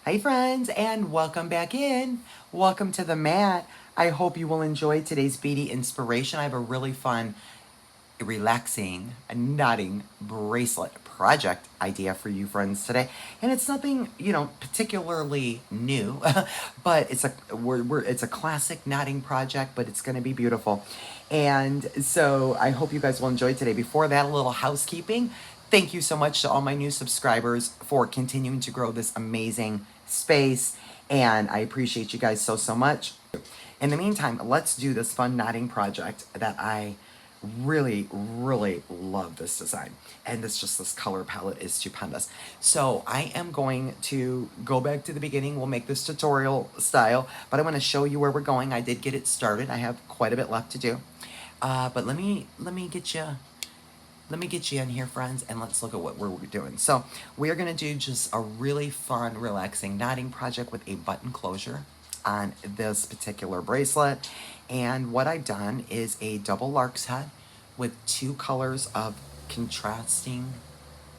Hi friends, and welcome back in. Welcome to the mat. I hope you will enjoy today's beadie inspiration. I have a really fun, relaxing, knotting bracelet project idea for you friends today. And it's nothing, particularly new, but it's a classic knotting project, but it's going to be beautiful. And so I hope you guys will enjoy today. Before that, a little housekeeping. Thank you so much to all my new subscribers for continuing to grow this amazing space. And I appreciate you guys so much. In the meantime, let's do this fun knotting project that I really love this design. And this color palette is stupendous. So I am going to go back to the beginning. We'll make this tutorial style, but I want to show you where we're going. I did get it started. I have quite a bit left to do. But let me get you in here, friends, and let's look at what we're doing. So we are going to do just a really fun, relaxing knotting project with a button closure on this particular bracelet. And what I've done is a double lark's head with two colors of contrasting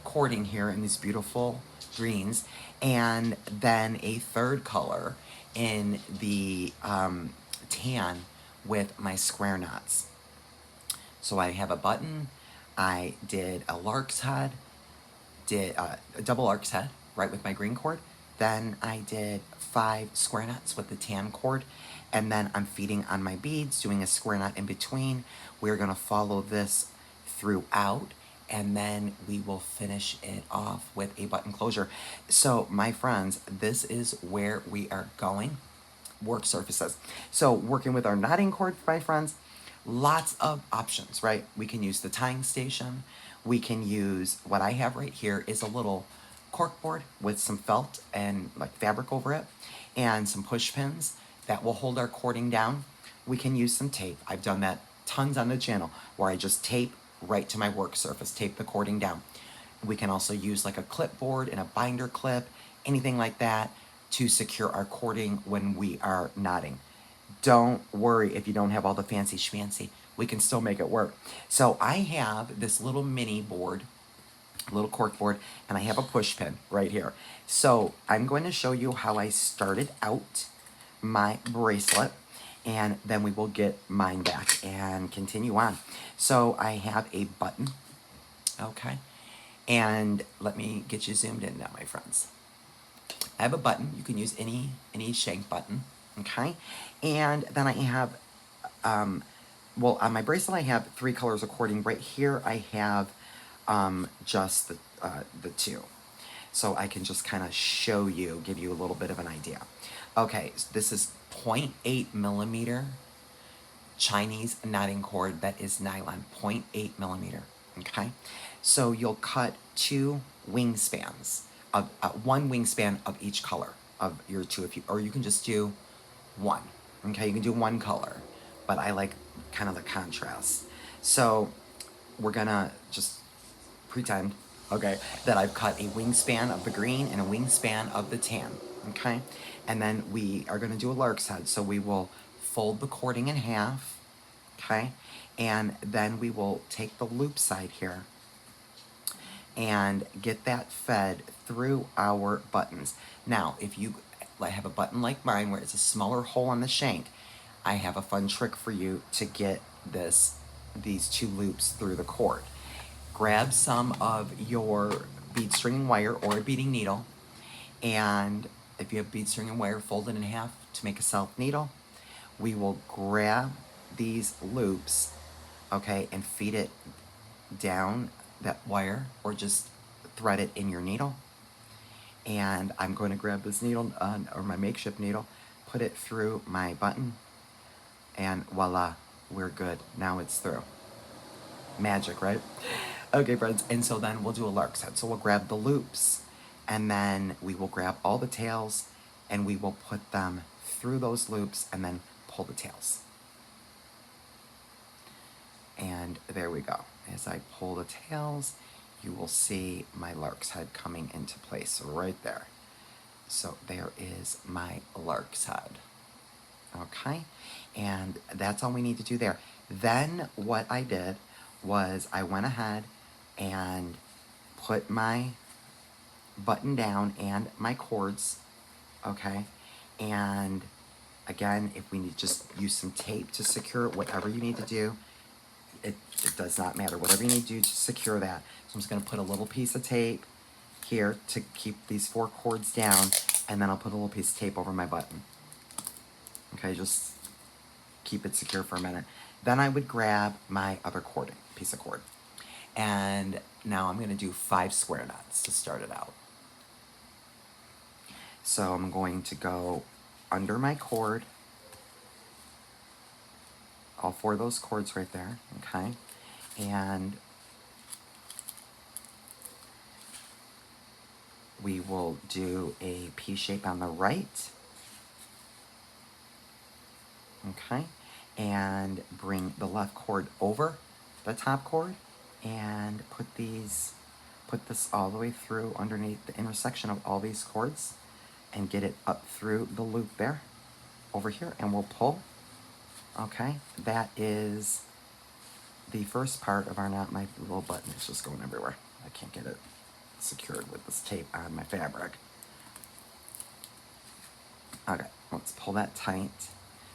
cording here in these beautiful greens, and then a third color in the tan with my square knots. So I have a button, I did a lark's head, did a double lark's head, right, with my green cord. Then I did 5 square knots with the tan cord, and then I'm feeding on my beads, doing a square knot in between. We're gonna follow this throughout, and then we will finish it off with a button closure. So my friends, this is where we are going. Work surfaces. So working with our knotting cord, my friends, lots of options, right? We can use the tying station. We can use, what I have right here is a little cork board with some felt and like fabric over it and some push pins that will hold our cording down. We can use some tape. I've done that tons on the channel where I just tape right to my work surface, tape the cording down. We can also use like a clipboard and a binder clip, anything like that, to secure our cording when we are knotting. Don't worry if you don't have all the fancy schmancy. We can still make it work. So I have this little mini board, little cork board, and I have a push pin right here. So I'm going to show you how I started out my bracelet, and then we will get mine back and continue on. So I have a button, okay? And let me get you zoomed in now, my friends. I have a button. You can use any shank button, okay? And then I have, well, on my bracelet I have 3 colors of cording. Right here I have just the 2. So I can just kind of show you, give you a little bit of an idea. Okay, so this is 0.8 millimeter Chinese knotting cord that is nylon, 0.8 millimeter, okay? So you'll cut 2 wingspans, of 1 wingspan of each color of your 2, if you, or you can just do 1, okay? You can do 1 color, but I like kind of the contrast. So we're gonna just pretend, okay, that I've cut a wingspan of the green and a wingspan of the tan, okay? And then we are gonna do a lark's head, so we will fold the cording in half, okay? And then we will take the loop side here and get that fed through our buttons. Now, if you have a button like mine where it's a smaller hole on the shank, I have a fun trick for you to get these 2 loops through the cord. Grab some of your bead string and wire or a beading needle, and if you have bead string and wire, fold it in half to make a self needle. We will grab these loops, okay, and feed it down that wire or just thread it in your needle. And I'm going to grab this needle, or my makeshift needle, put it through my button, and voila, we're good. Now it's through. Magic, right? Okay, friends, and so then we'll do a lark's head. So we'll grab the loops, and then we will grab all the tails, and we will put them through those loops, and then pull the tails. And there we go. As I pull the tails, you will see my lark's head coming into place right there. So there is my lark's head. Okay, and that's all we need to do there. Then what I did was I went ahead and put my button down and my cords okay? And again, if we need just use some tape to secure it, whatever you need to do, it does not matter. Whatever you need to do to secure that. So I'm just gonna put a little piece of tape here to keep these 4 cords down, and then I'll put a little piece of tape over my button. Okay, just keep it secure for a minute. Then I would grab my other piece of cord. And now I'm gonna do 5 square knots to start it out. So I'm going to go under my cord, all 4 of those cords right there, okay? And we will do a P shape on the right, okay? And bring the left cord over the top cord and put this all the way through underneath the intersection of all these cords and get it up through the loop there over here, and we'll pull. Okay, that is the first part of our knot. My little button is just going everywhere. I can't get it secured with this tape on my fabric. Okay, let's pull that tight.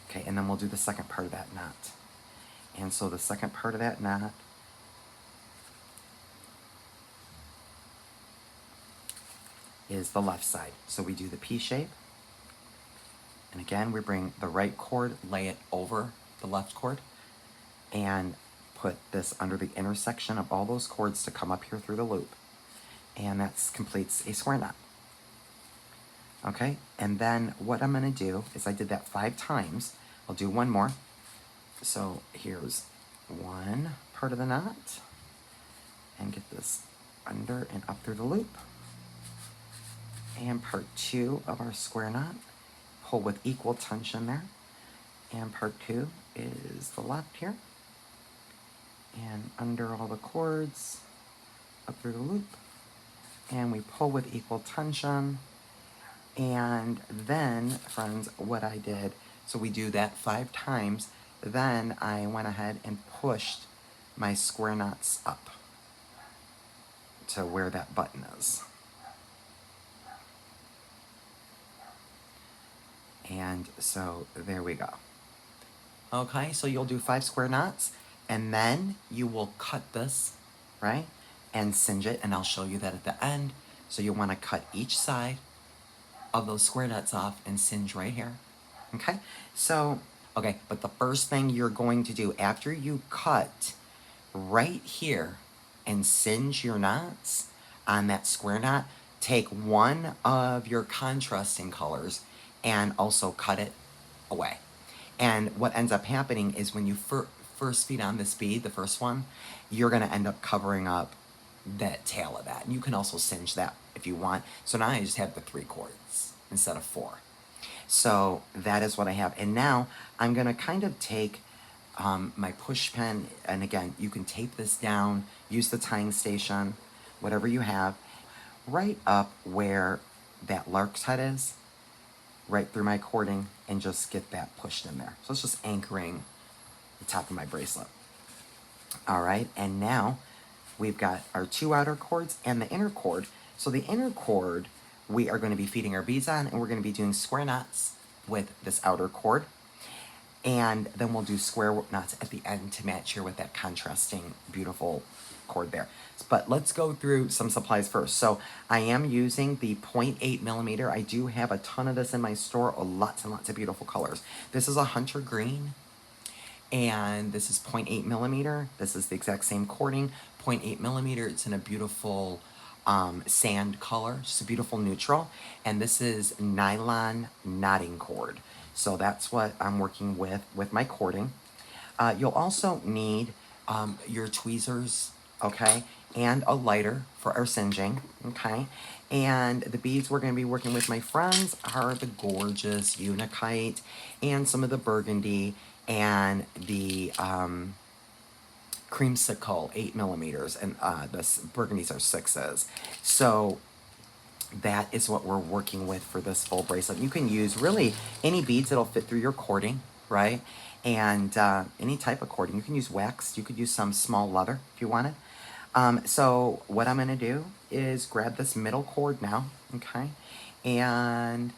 Okay, and then we'll do the second part of that knot. And so the second part of that knot is the left side. So we do the P shape. And again, we bring the right cord, lay it over the left cord, and put this under the intersection of all those cords to come up here through the loop. And that completes a square knot. Okay, and then what I'm gonna do is I did that 5 times. I'll do one more. So here's one part of the knot, and get this under and up through the loop. And part 2 of our square knot, pull with equal tension there. And part 2 is the left here. And under all the cords, up through the loop. And we pull with equal tension. And then, friends, what I did, so we do that 5 times, then I went ahead and pushed my square knots up to where that button is. And so there we go. Okay, so you'll do 5 square knots, and then you will cut this, right? And singe it, and I'll show you that at the end. So you want to cut each side of those square knots off and singe right here. Okay, so, okay, but the first thing you're going to do after you cut right here and singe your knots on that square knot, take one of your contrasting colors and also cut it away. And what ends up happening is when you first feed on this bead, the first one, you're gonna end up covering up that tail of that. And you can also singe that if you want. So now I just have the 3 cords instead of 4. So that is what I have. And now I'm gonna kind of take my push pin, and again, you can tape this down, use the tying station, whatever you have, right up where that lark's head is, right through my cording, and just get that pushed in there. So it's just anchoring the top of my bracelet. All right, and now we've got our 2 outer cords and the inner cord. So the inner cord, we are going to be feeding our beads on, and we're going to be doing square knots with this outer cord. And then we'll do square knots at the end to match here with that contrasting beautiful cord there. But let's go through some supplies first. So I am using the 0.8 millimeter. I do have a ton of this in my store, lots and lots of beautiful colors. This is a hunter green, and this is 0.8 millimeter. This is the exact same cording, 0.8 millimeter. It's in a beautiful sand color, just a beautiful neutral. And this is nylon knotting cord. So that's what I'm working with my cording. You'll also need your tweezers, okay, and a lighter for our singeing, okay. And the beads we're going to be working with, my friends, are the gorgeous Unakite and some of the burgundy and the creamsicle 8 millimeters, and the burgundies are 6s. So that is what we're working with for this full bracelet. You can use really any beads that'll fit through your cording, right? And any type of cording. You can use wax. You could use some small leather if you wanted. So what I'm going to do is grab this middle cord now, okay? And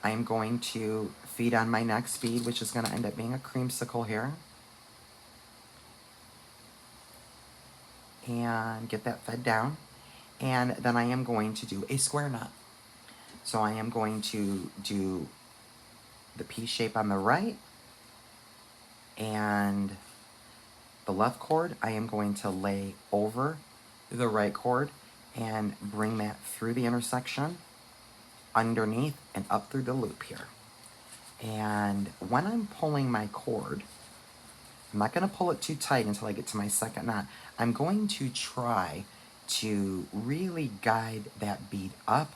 I am going to feed on my next bead, which is going to end up being a creamsicle here. And get that fed down. And then I am going to do a square knot. So I am going to do the P shape on the right, and the left cord I am going to lay over the right cord and bring that through the intersection, underneath, and up through the loop here. And when I'm pulling my cord, I'm not going to pull it too tight until I get to my second knot. I'm going to try to really guide that bead up,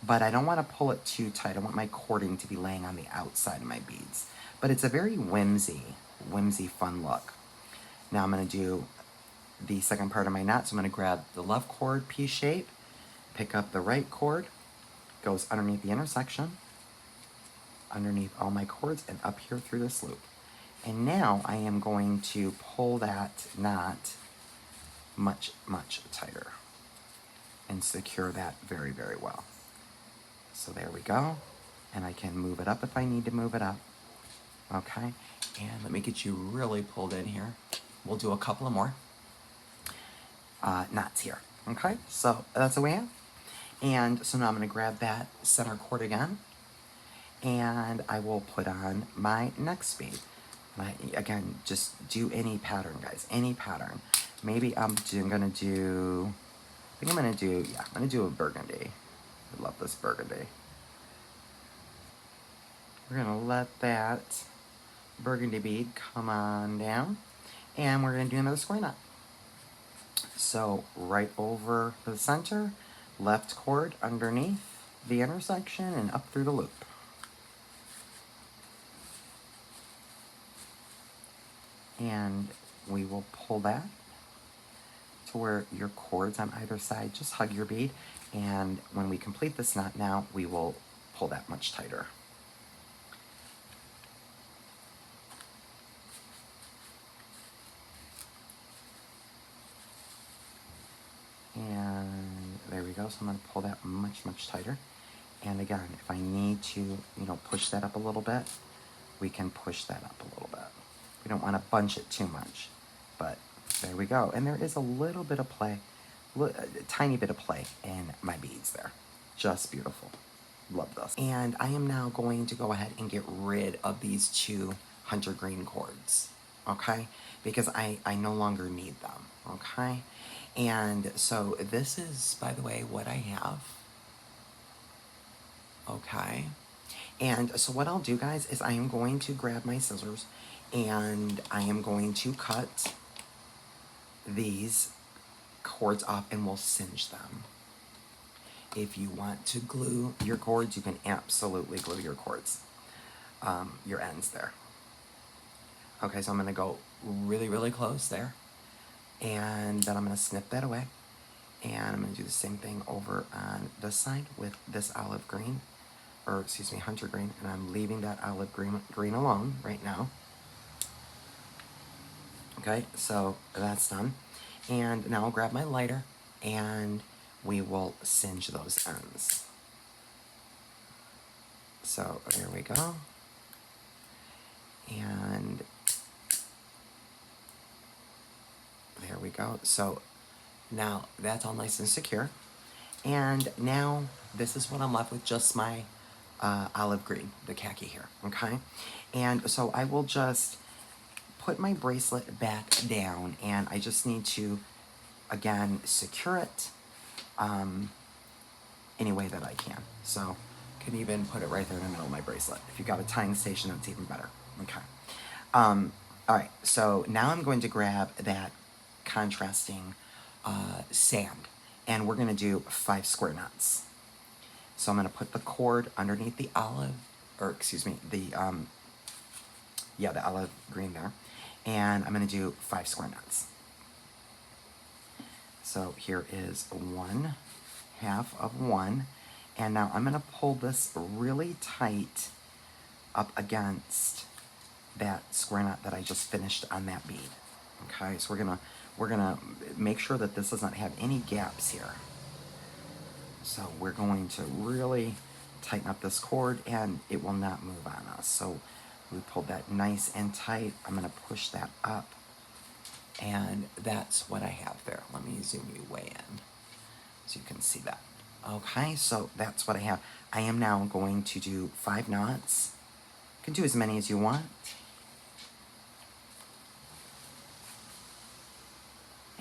but I don't want to pull it too tight. I want my cording to be laying on the outside of my beads. But it's a very whimsy fun look. Now I'm going to do the second part of my knot. So I'm going to grab the left cord P shape, pick up the right cord, goes underneath the intersection, underneath all my cords, and up here through this loop. And now I am going to pull that knot much, much tighter and secure that very, very well. So there we go. And I can move it up if I need to move it up. Okay. And let me get you really pulled in here. We'll do a couple of more knots here. Okay. So that's what we have. And so now I'm going to grab that center cord again. And I will put on my next bead. Again, just do any pattern, guys. Any pattern. Maybe I'm going to do... I think I'm going to do... Yeah, I'm going to do a burgundy. I love this burgundy. We're going to let that burgundy bead come on down. And we're going to do another square knot. So right over the center, left cord underneath the intersection and up through the loop. And we will pull that to where your cords on either side just hug your bead. And when we complete this knot now, we will pull that much tighter. And there we go. So I'm going to pull that much, much tighter. And again, if I need to, push that up a little bit, we can push that up a little bit. We don't want to bunch it too much, but there we go. And there is a little bit of play, a tiny bit of play in my beads there. Just beautiful. Love this. And I am now going to go ahead and get rid of these two hunter green cords, okay? Because I no longer need them, okay? And so this is, by the way, what I have, okay? And so what I'll do, guys, is I am going to grab my scissors and I am going to cut these cords off and we'll singe them. If you want to glue your cords, you can absolutely glue your cords, your ends there. Okay, so I'm going to go really, really close there. And then I'm going to snip that away. And I'm going to do the same thing over on this side with this olive green, or excuse me, hunter green. And I'm leaving that olive green alone right now. Okay, so that's done. And now I'll grab my lighter and we will singe those ends. So there we go. And there we go. So now that's all nice and secure. And now this is what I'm left with, just my olive green, the khaki here, okay? And so I will just put my bracelet back down and I just need to, again, secure it any way that I can. So I can even put it right there in the middle of my bracelet. If you've got a tying station, that's even better. Okay. All right, so now I'm going to grab that contrasting sand and we're going to do 5 square knots. So I'm going to put the cord underneath the olive, or excuse me, the olive green there. And I'm going to do 5 square knots. So here is 1/2 of 1. And now I'm going to pull this really tight up against that square knot that I just finished on that bead. Okay, so we're gonna make sure that this doesn't have any gaps here. So we're going to really tighten up this cord and it will not move on us. So we pulled that nice and tight. I'm gonna push that up, and that's what I have there. Let me zoom you way in so you can see that. Okay, so that's what I have. I am now going to do 5 knots. You can do as many as you want.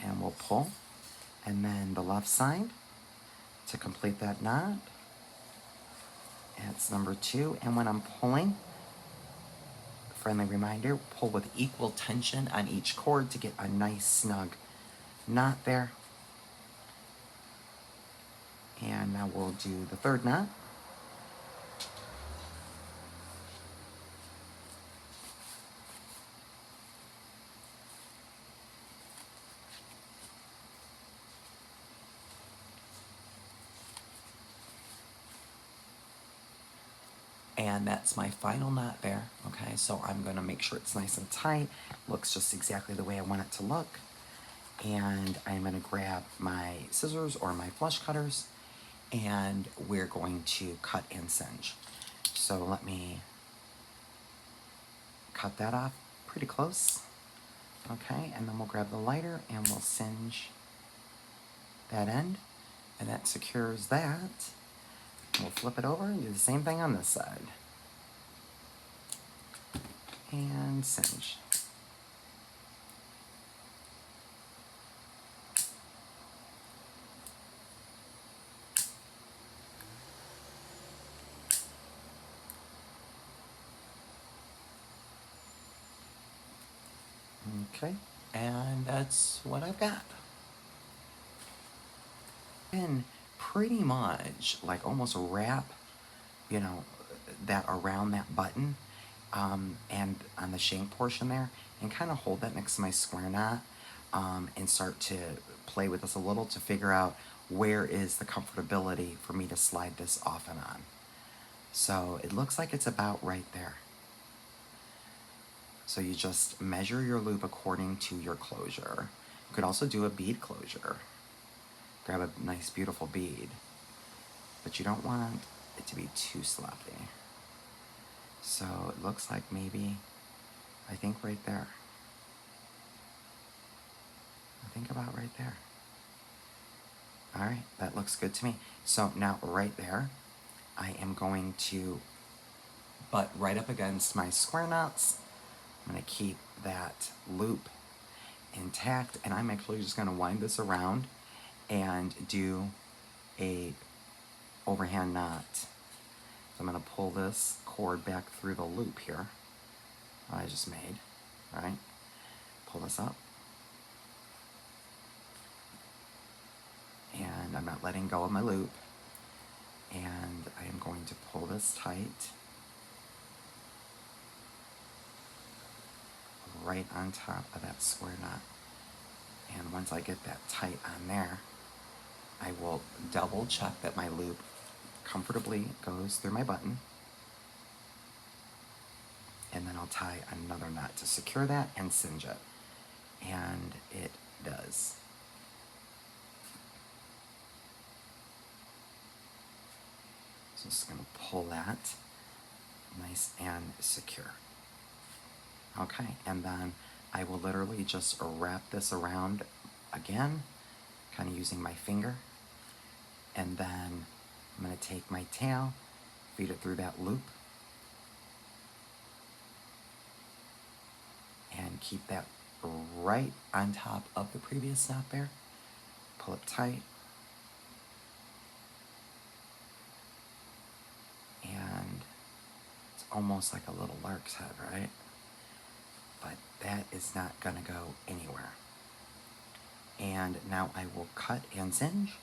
And we'll pull. And then the left side to complete that knot. That's number 2. And when I'm pulling, friendly reminder, pull with equal tension on each cord to get a nice snug knot there. And now we'll do the 3rd knot. And that's my final knot there. Okay, so I'm gonna make sure it's nice and tight. Looks just exactly the way I want it to look. And I'm gonna grab my scissors or my flush cutters, and we're going to cut and singe. So let me cut that off pretty close. Okay, and then we'll grab the lighter and we'll singe that end, and that secures that. We'll flip it over and do the same thing on this side. And singe. Okay, and that's what I've got. And pretty much like almost wrap, you know, that around that button, and on the shank portion there, and kind of hold that next to my square knot, and start to play with this a little to figure out where is the comfortability for me to slide this off and on. So it looks like it's about right there. So you just measure your loop according to your closure. You could also do a bead closure. Grab a nice, beautiful bead. But you don't want it to be too sloppy. So it looks like maybe, I think right there. I think about right there. All right, that looks good to me. So now right there, I am going to butt right up against my square knots. I'm gonna keep that loop intact, and I'm actually just gonna wind this around and do a overhand knot. So I'm gonna pull this cord back through the loop here that I just made, all right? Pull this up. And I'm not letting go of my loop. And I am going to pull this tight right on top of that square knot. And once I get that tight on there, I will double check that my loop comfortably goes through my button. And then I'll tie another knot to secure that and singe it. And it does. So just gonna pull that nice and secure. Okay, and then I will literally just wrap this around again, kind of using my finger. And then I'm gonna take my tail, feed it through that loop, and keep that right on top of the previous knot there. Pull it tight. And it's almost like a little lark's head, right? But that is not gonna go anywhere. And now I will cut and singe.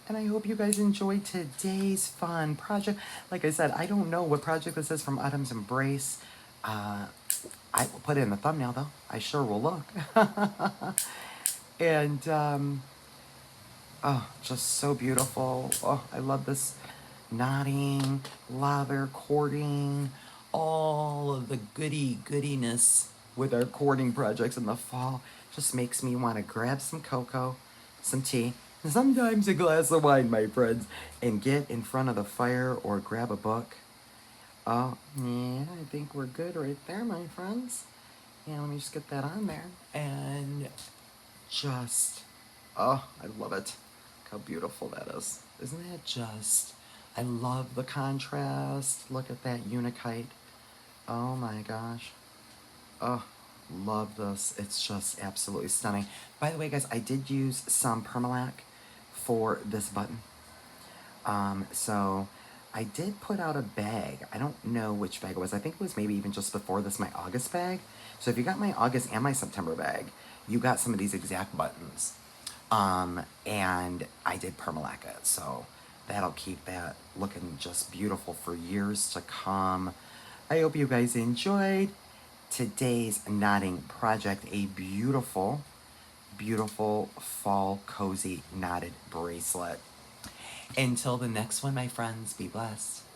And I hope you guys enjoyed today's fun project. Like I said, I don't know what project this is from Autumn's Embrace. I will put it in the thumbnail though. I sure will look. And oh, just so beautiful. Oh, I love this knotting, lather, cording, all of the goodiness with our cording projects in the fall. Just makes me want to grab some cocoa, some tea, Sometimes a glass of wine, my friends, and get in front of the fire or grab a book. Oh, yeah, I think we're good right there, my friends. Yeah, let me just get that on there. And just, oh, I love it. Look how beautiful that is. Isn't that just, I love the contrast. Look at that Unakite. Oh my gosh. Oh, love this. It's just absolutely stunning. By the way, guys, I did use some permalac for this button. So I did put out a bag. I don't know which bag it was. I think it was maybe even just before this, my August bag. So if you got my August and my September bag, you got some of these exact buttons. And I did permalac it. So that'll keep that looking just beautiful for years to come. I hope you guys enjoyed today's knotting project. A beautiful, beautiful fall cozy knotted bracelet. Until the next one, my friends, be blessed.